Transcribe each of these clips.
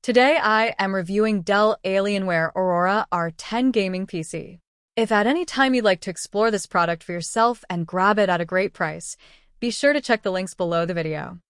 Today I am reviewing Dell Alienware Aurora R10 gaming PC. If at any time you'd like to explore this product for yourself and grab it at a great price, be sure to check the links below the video.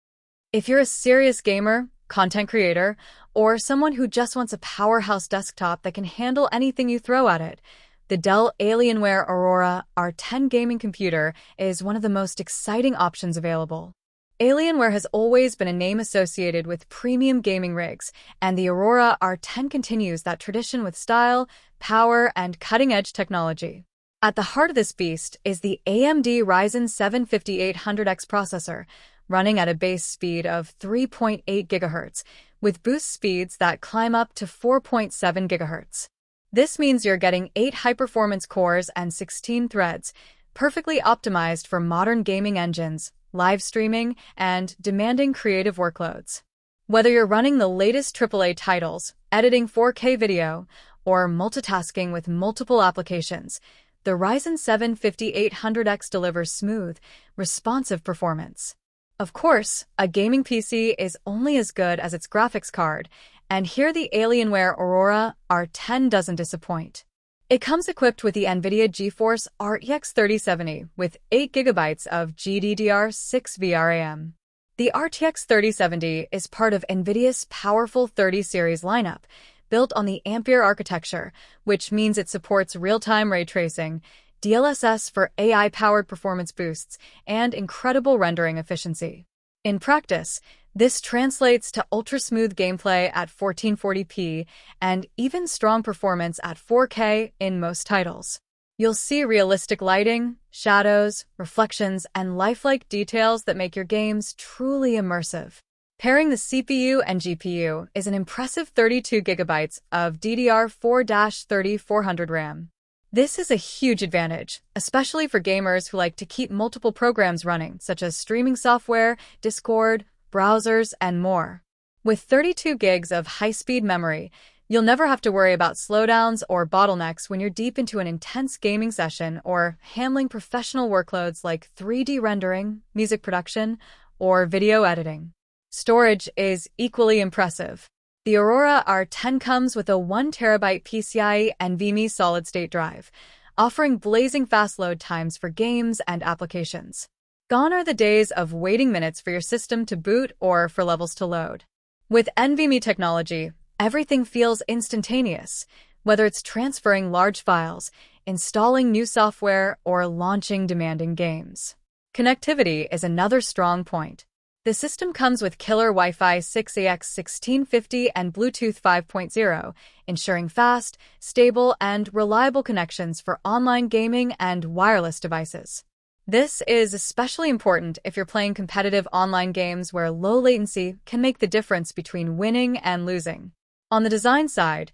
If you're a serious gamer, content creator, or someone who just wants a powerhouse desktop that can handle anything you throw at it, the Dell Alienware Aurora R10 gaming computer is one of the most exciting options available. Alienware has always been a name associated with premium gaming rigs, and the Aurora R10 continues that tradition with style, power, and cutting-edge technology. At the heart of this beast is the AMD Ryzen 7 5800X processor, running at a base speed of 3.8 GHz, with boost speeds that climb up to 4.7 GHz. This means you're getting 8 high-performance cores and 16 threads, perfectly optimized for modern gaming engines, live streaming, and demanding creative workloads. Whether you're running the latest AAA titles, editing 4K video, or multitasking with multiple applications, the Ryzen 7 5800X delivers smooth, responsive performance. Of course, a gaming PC is only as good as its graphics card, and here the Alienware Aurora R10 doesn't disappoint. It comes equipped with the NVIDIA GeForce RTX 3070 with 8 GB of DDR4 RAM. The RTX 3070 is part of NVIDIA's powerful 30 series lineup, built on the Ampere architecture, which means it supports real-time ray tracing, DLSS for AI-powered performance boosts, and incredible rendering efficiency. In practice, this translates to ultra-smooth gameplay at 1440p and even strong performance at 4K in most titles. You'll see realistic lighting, shadows, reflections, and lifelike details that make your games truly immersive. Pairing the CPU and GPU is an impressive 32 GB of DDR4-3400 RAM. This is a huge advantage, especially for gamers who like to keep multiple programs running, such as streaming software, Discord, browsers, and more. With 32 gigs of high-speed memory, you'll never have to worry about slowdowns or bottlenecks when you're deep into an intense gaming session or handling professional workloads like 3D rendering, music production, or video editing. Storage is equally impressive. The Aurora R10 comes with a 1TB PCIe NVMe solid-state drive, offering blazing fast load times for games and applications. Gone are the days of waiting minutes for your system to boot or for levels to load. With NVMe technology, everything feels instantaneous, whether it's transferring large files, installing new software, or launching demanding games. Connectivity is another strong point. The system comes with killer Wi-Fi 6EX1650 and Bluetooth 5.0, ensuring fast, stable, and reliable connections for online gaming and wireless devices. This is especially important if you're playing competitive online games where low latency can make the difference between winning and losing. On the design side,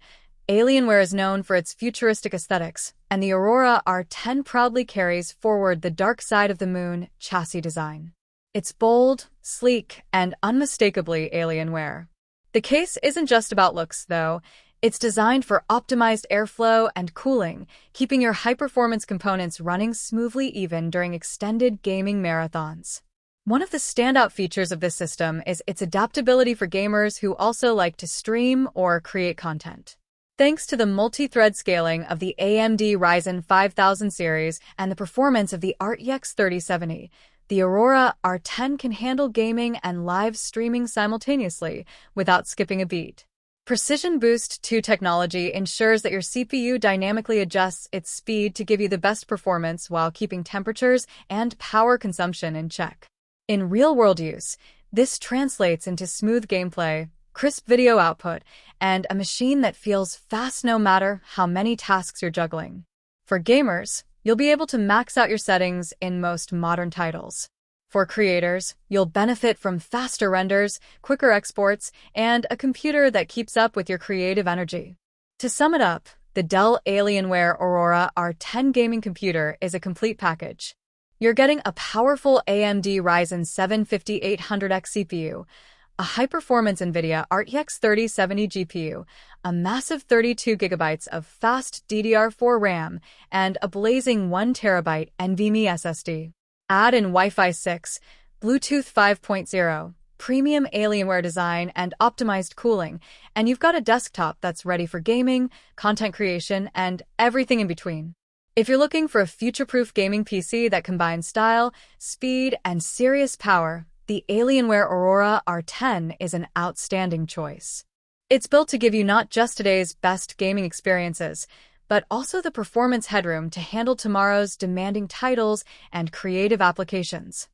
Alienware is known for its futuristic aesthetics, and the Aurora R10 proudly carries forward the dark side of the moon chassis design. It's bold, sleek, and unmistakably Alienware. The case isn't just about looks, though. It's designed for optimized airflow and cooling, keeping your high-performance components running smoothly even during extended gaming marathons. One of the standout features of this system is its adaptability for gamers who also like to stream or create content. Thanks to the multi-thread scaling of the AMD Ryzen 5000 series and the performance of the RTX 3070, the Aurora R10 can handle gaming and live streaming simultaneously without skipping a beat. Precision Boost 2 technology ensures that your CPU dynamically adjusts its speed to give you the best performance while keeping temperatures and power consumption in check. In real-world use, this translates into smooth gameplay, crisp video output, and a machine that feels fast no matter how many tasks you're juggling. For gamers, you'll be able to max out your settings in most modern titles. For creators, you'll benefit from faster renders, quicker exports, and a computer that keeps up with your creative energy. To sum it up, the Dell Alienware Aurora R10 gaming computer is a complete package. You're getting a powerful AMD Ryzen 7 5800X CPU, a high-performance NVIDIA RTX 3070 GPU, a massive 32 GB of fast DDR4 RAM, and a blazing 1TB NVMe SSD. Add in Wi-Fi 6, Bluetooth 5.0, premium Alienware design and optimized cooling, and you've got a desktop that's ready for gaming, content creation, and everything in between. If you're looking for a future-proof gaming PC that combines style, speed, and serious power, the Alienware Aurora R10 is an outstanding choice. It's built to give you not just today's best gaming experiences, but also the performance headroom to handle tomorrow's demanding titles and creative applications.